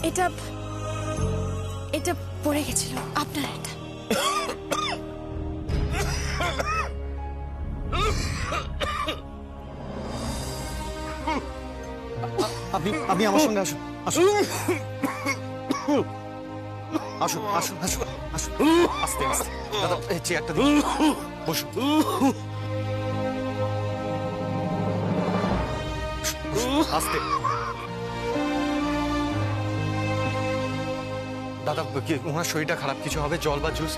এটা এটা পড়ে গেছিল আপনার। এটা আপনি আমার সঙ্গে আসুন, আসুন আসুন আসুন আসুন আসুন, আস্তে আস্তে। দাদা এই চেয়ারটা দিন, বসুন। আস্তে। দাদা কি ওনার শরীরটা খারাপ, কিছু হবে? জল বা জুস?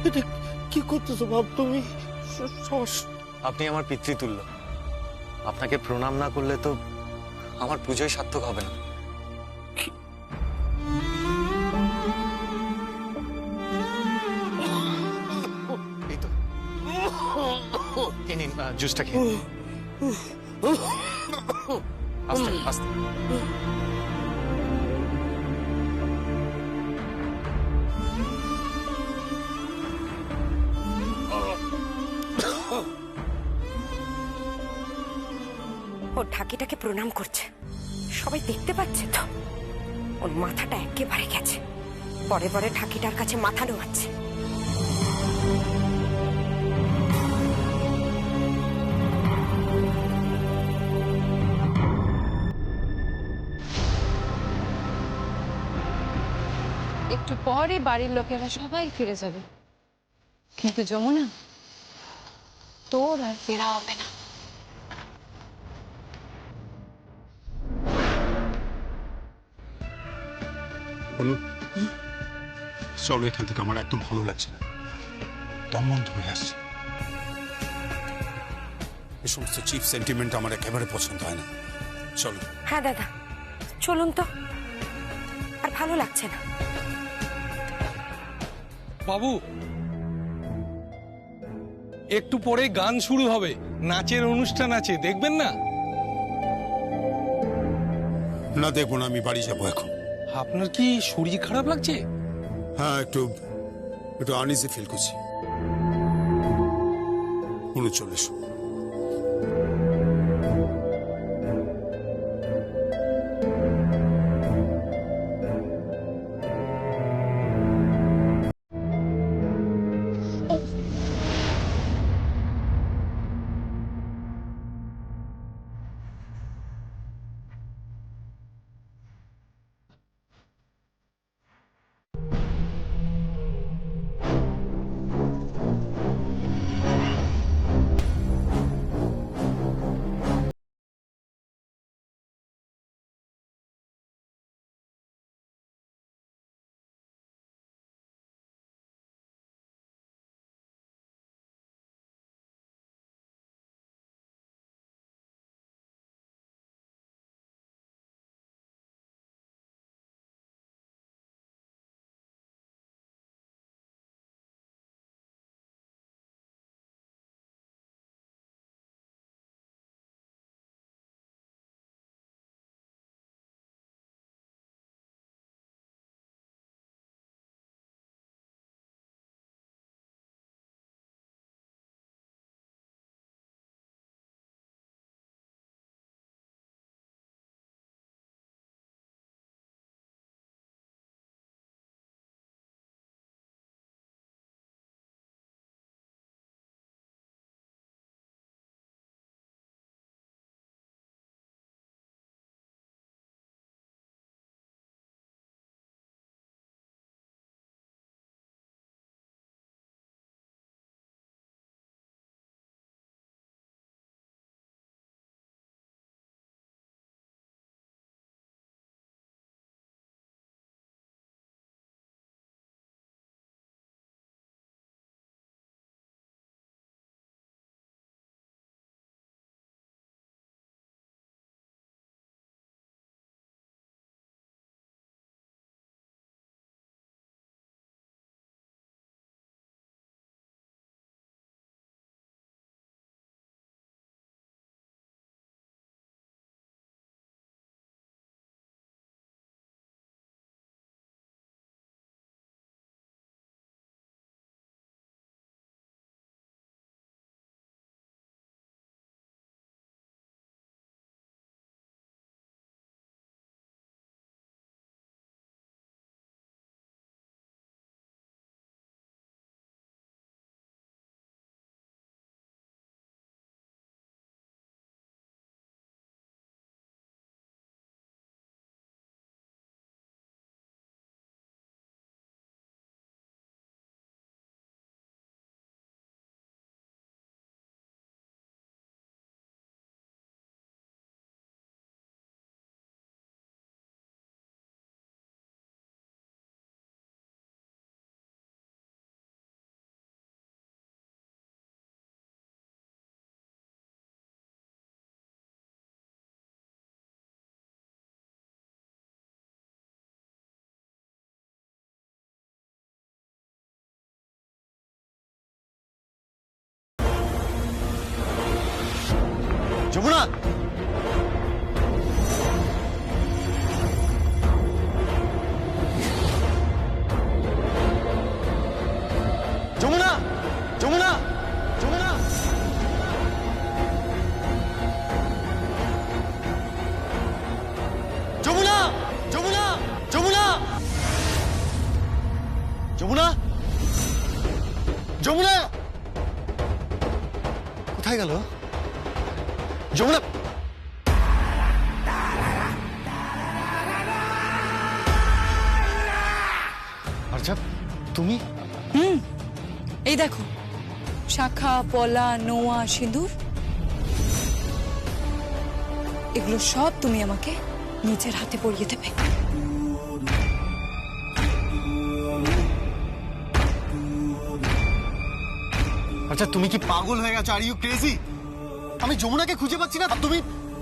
এটা কি করতেছো বাপ তুমি? আপনি আমার পিতৃতুল্য, আপনাকে প্রণাম না করলে তো আমার পুজোয় সার্থক হবে না। এই তো, এই নিন জুসটা খেয়ে নিন। আস্তে আস্তে। ও ঢাকিটাকে প্রণাম করছে, সবাই দেখতে পাচ্ছে তো। ওর মাথাটা একেবারে গেছে, পরে পরে ঠাকিটার কাছে মাথা নোয়াচ্ছে। একটু পরে বাড়ির লোকেরা সবাই ফিরে যাবে, কিন্তু যমুনা তোর আর ফেরা হবে না। চলো এখান থেকে, আমার একদম ভালো লাগছে না, দম বন্ধ হয়ে আসছে। এই সমস্ত চিপ সেন্টিমেন্ট আমার একেবারে পছন্দ হয় না। চলো। হ্যাঁ দাদা, চলুন তো, আর ভালো লাগছে না। বাবু, একটু পরে গান শুরু হবে, নাচের অনুষ্ঠান আছে, দেখবেন না? না দেখবো না, আমি বাড়ি যাবো এখন। আপনার কি শরীর খারাপ লাগছে? হ্যাঁ, একটু একটু আনইজি ফিল করছি। 39। যমুনা, যমুনা, যমুনা, যমুনা, যমুনা, যমুনা, যমুনা, যমুনা, যমুনা, কোথায় গেল যমুনা? আচ্ছা, তুমি এই দেখো, শাখা, পলা, নোয়া, সিঁদুর, এগুলো সব তুমি আমাকে নিজের হাতে পরিয়ে দেবে। আচ্ছা, তুমি কি পাগল হয়ে গেছো? Are you crazy? আমি যমুনাকে খুঁজে পাচ্ছি না, তুমি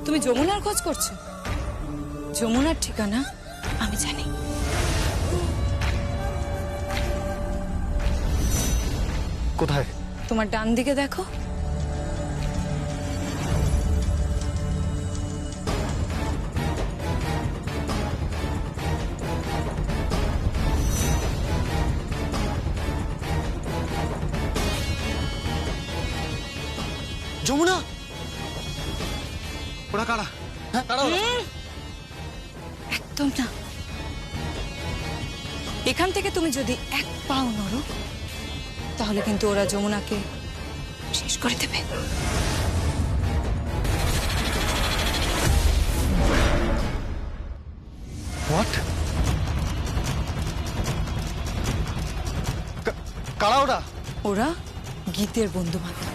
তুমি যমুনার খোঁজ করছো? যমুনার ঠিকানা আমি জানি। কোথায়? তোমার ডান দিকে দেখো। যমুনা, ওরা কারা? হ্যাঁ, কারা ওরা? একদম না। এখান থেকে তুমি যদি এক পাও নড়ো, তাহলে কিন্তু ওরা যমুনাকে শেষ করে দেবে। হোয়াট? কারা ওরা? ওরা গীতের বন্ধু বান্ধব।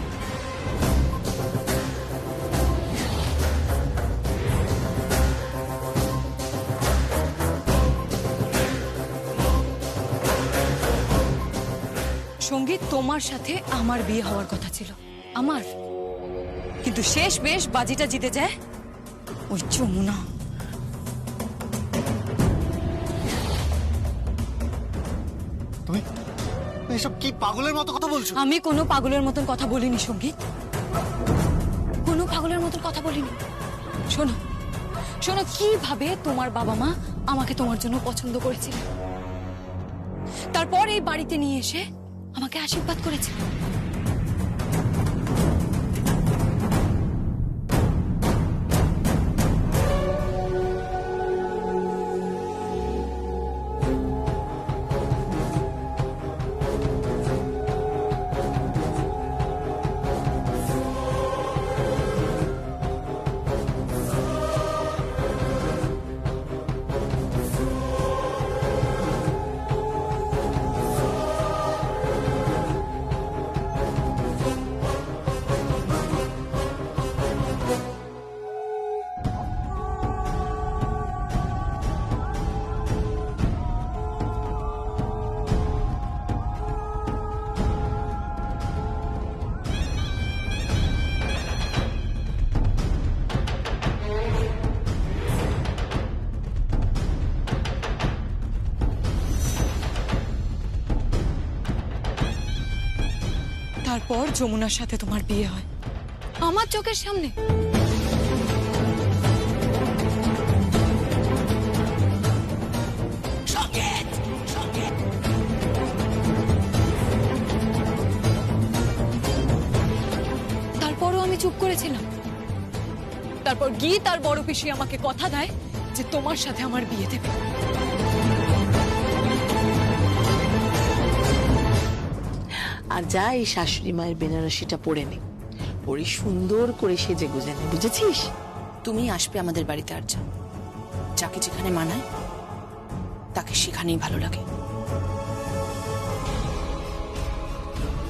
সঙ্গীত, তোমার সাথে আমার বিয়ে হওয়ার কথা ছিল, আমার। কিন্তু শেষ বেশ বাজিটা জিতে যায় ওই যমুনা। তুমি এসব কি পাগলের মতো কথা বলছো? আমি কোনো পাগলের মতন কথা বলিনি সঙ্গীত, কোনো পাগলের মতন কথা বলিনি। শোনো, শোনো, কিভাবে তোমার বাবা মা আমাকে তোমার জন্য পছন্দ করেছিল, তারপর এই বাড়িতে নিয়ে এসে আমাকে আশীর্বাদ করেছে। তারপর যমুনার সাথে তোমার বিয়ে হয় আমার চোখের সামনে। তারপরও আমি চুপ করেছিলাম। তারপর গীত আর বড় পিসি আমাকে কথা দেয় যে তোমার সাথে আমার বিয়ে দেবে। আর যা, এই শাশুড়ি মায়ের বেনারসিটা পরে নে, পরে সুন্দর করে সেজে গুজে নে, বুঝেছিস? তুমি আসবে আমাদের বাড়িতে, আর যা, যাকে যেখানে মানায় তাকে সেখানেই ভালো লাগে।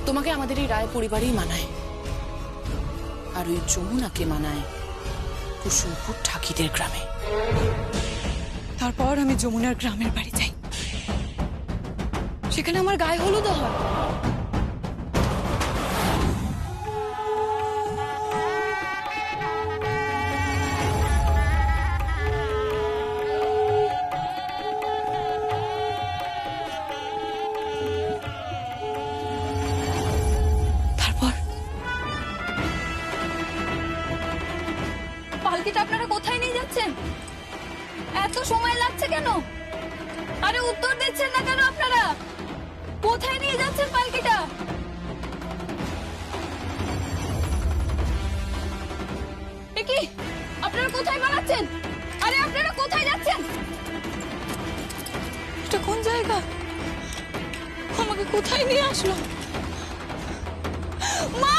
তোমাকে আমাদের এই রায় পরিবারেই মানায়, আর ওই যমুনাকে মানায় কুসুমপুর ঠাকিদের গ্রামে। তারপর আমি যমুনার গ্রামের বাড়ি যাই, সেখানে আমার গায়ে হলুদও হয়। পালকিটা আপনারা কোথায় নিয়ে যাচ্ছেন? এত সময় লাগছে কেন? আরে উত্তর দিচ্ছেন না কেন আপনারা? কোথায় নিয়ে যাচ্ছেন পালকিটা? এ কি আপনারা কোথায় পালাচ্ছেন? আরে আপনারা কোথায় যাচ্ছেন? এটা কোন জায়গা? আমাকে কোথায় নিয়ে আসলো? মা!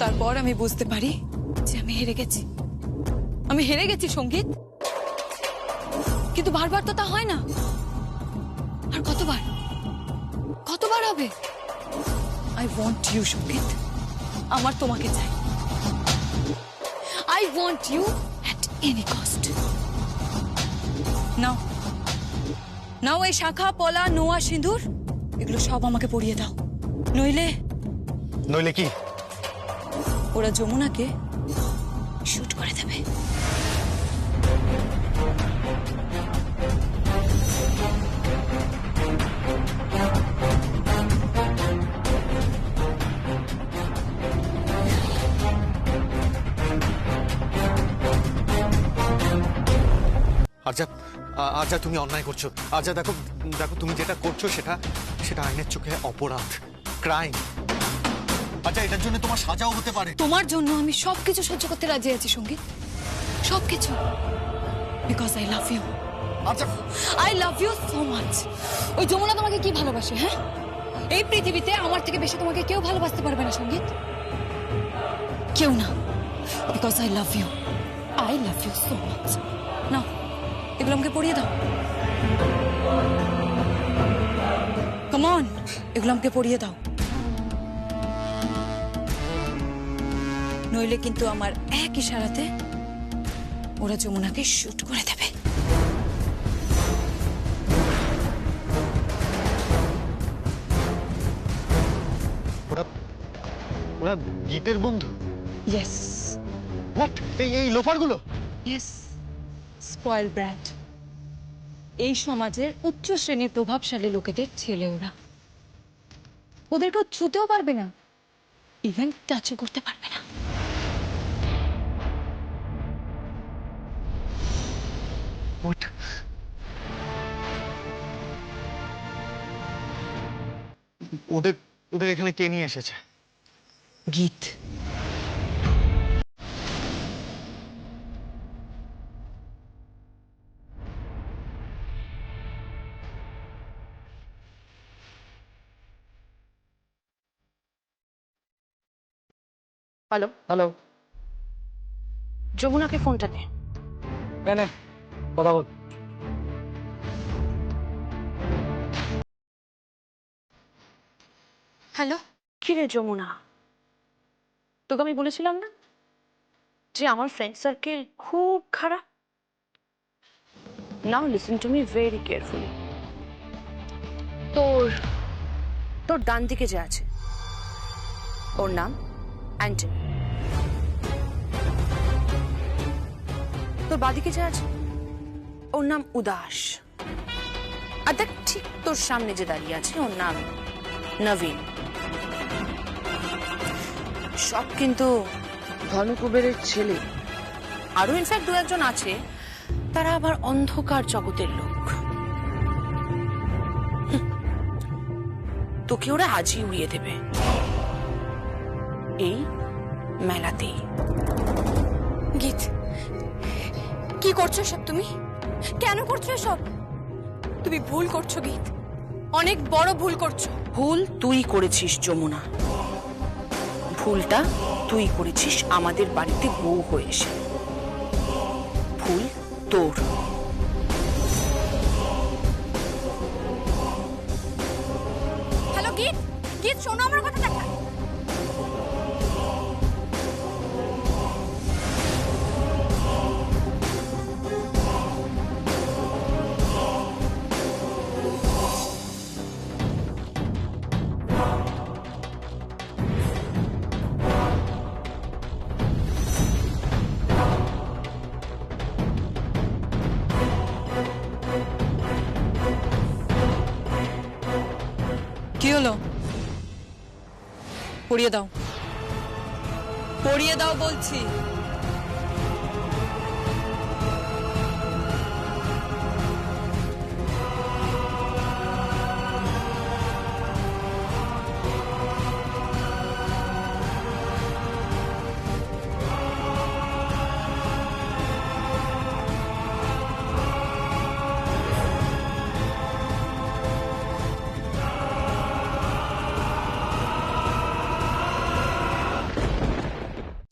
তারপর আমি বুঝতে পারি যে আমি হেরে গেছি। আমি হেরে গেছি সঙ্গীত, কিন্তু বারবার তো তা হয় না। আর কতবার কতবার হবে? আই ওয়ান্ট ইউ সঙ্গীত, আমার তোমাকে চাই। I want you at any cost. নাও নাও, এই শাখা পলা নোয়া সিঁদুর এগুলো সব আমাকে পরিয়ে দাও, নইলে নইলে কি? ওরা যমুনাকে শুট করে দেবে। আরজা, আরজা তুমি অন্যায় করছো। আরজা দেখো, দেখো তুমি যেটা করছো সেটা সেটা আইনের চোখে অপরাধ, ক্রাইম। আচ্ছা, এটার জন্য তোমার সাজাও হতে পারে। তোমার জন্য আমি সবকিছু সহ্য করতে রাজি আছি সঙ্গীত, সবকিছু, বিকজ আই লাভ ইউ। আচ্ছা, I love you so much. ওই যমুনা তোমাকে কি ভালোবাসে? হ্যাঁ, এই পৃথিবীতে আমার থেকে বেশি তোমাকে কেউ ভালোবাসতে পারবে না সঙ্গীত, কেউ না, because I love you. I love you so much. নাও এগুলো আমাকে পরিয়ে দাও, কাম অন, এগুলো আমাকে পরিয়ে দাও, নইলে কিন্তু আমার এক ইশারাতে ওরা যমুনাকে শুট করে দেবে। ওরা ওরা গীতের বন্ধু? Yes what? এই লোফারগুলো? Yes, spoil brat. এই সমাজের উচ্চ শ্রেণীর প্রভাবশালী লোকেদের ছেলে ওরা। ওদেরকে ছুতেও পারবে না, ইভেন টাচও করতে পারবে না। ওদের ওদের এখানে কে নিয়ে এসেছে? গীত। হ্যালো হ্যালো, যমুনাকে ফোনটা দে। নে কথা বল। হ্যালো, কি রে যমুনা, তোকে আমি বলেছিলাম না যে আমার ফ্রেন্ড সার্কেল খুব খারাপ। নাও listen to me very carefully. তোর তোর ডান দিকে যে আছে ওর নাম অ্যান্টনি, তোর বাদিকে যে আছে ওর নাম উদাস, আর দেখ ঠিক তোর সামনে যে দাঁড়িয়ে আছে ওর নাম নবীন। সব কিন্তু ধনকুবেরের ছেলে। আরো ইনফ্যাক্ট দু একজন আছে, তারা আবার অন্ধকার জগতের লোক। তোকে ওরা আজই উড়িয়ে দেবে, এই মেলাতেই। গীত, কি করছো সব তুমি? কেন করছো সব? তুমি ভুল করছো গীত, অনেক বড় ভুল করছো। ভুল তুই করেছিস যমুনা, ভুলটা তুই করেছিস আমাদের বাড়িতে বউ হয়ে এসে। ভুল তোর। হ্যালো গীত, গীত শোনো আমার কথাটা। পরিয়ে দাও, পরিয়ে দাও বলছি।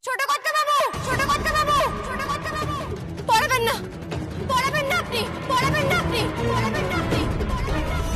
ছোট করতে বাবু, ছোট করতে বাবু, ছোট করতে বাবু, পড়াবেন না, পড়াবেন না আপনি, পড়াবেন না আপনি, পড়াবেন না আপনি, পড়াবেন না আপনি।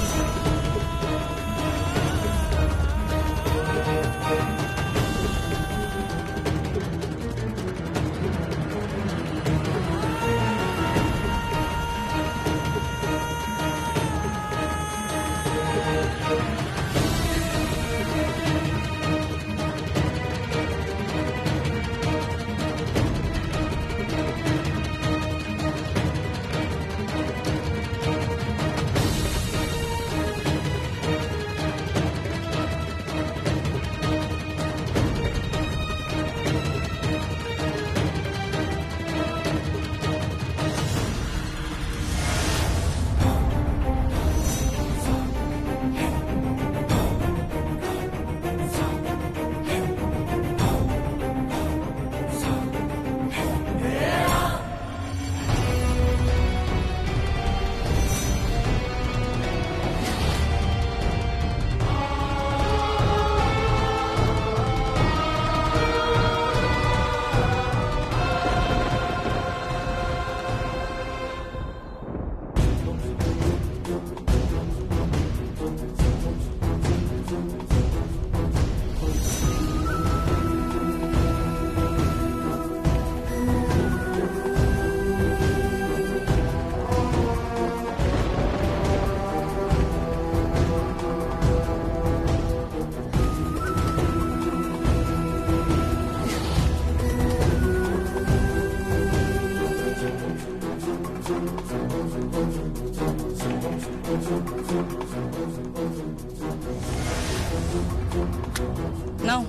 নাও,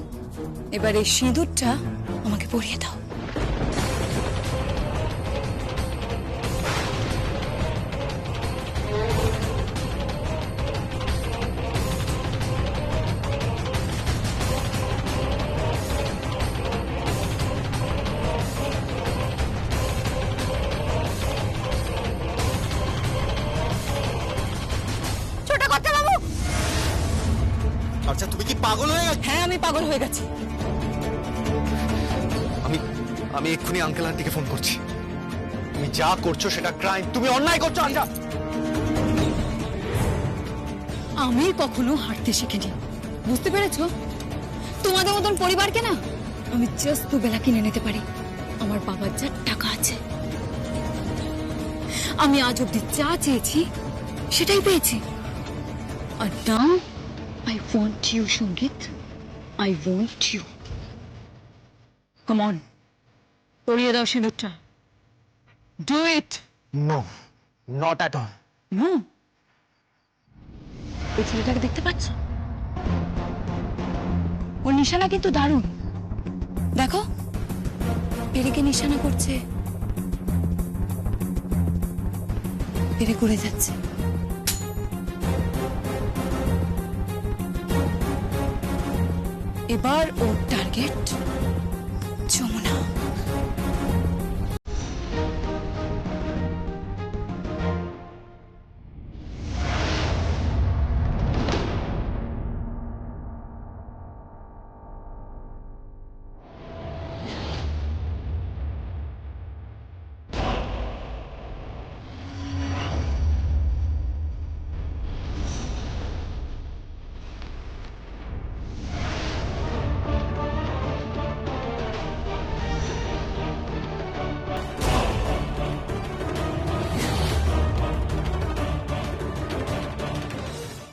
এবার এই সিঁদুরটা আমাকে পরিয়ে দাও। ছোট করতে বাবু, আচ্ছা তুমি কি পাগল হয়ে গেছো? হ্যাঁ, আমি পাগল হয়ে গেছি। আমি আমি এক্ষুনি আঙ্কেল আন্টিকে ফোন করছি। তুমি যা করছো সেটা ক্রাইম, তুমি অন্যায় করছো আচ্ছা। আমি কখনো হাঁটতে শিখিনি, বুঝতে পেরেছো? তোমাদের মতন পরিবারকে না আমি জাস্ট দুবেলা কিনে নিতে পারি। আমার বাবার যা টাকা আছে, আমি আজ অব্দি যা চেয়েছি সেটাই পেয়েছি। আর নাও I want you, সঙ্গীত, I want you. Come on, পরিয়ে দাও সিঁদুরটা। Do it. No, not at all. No. এই ছেলেটাকে দেখতে পাচ্ছ? ওর নিশানা কিন্তু দারুণ। দেখো, পেরেকে নিশানা করছে, পেরে করে যাচ্ছে। এবার ওর টার্গেট যমুনা।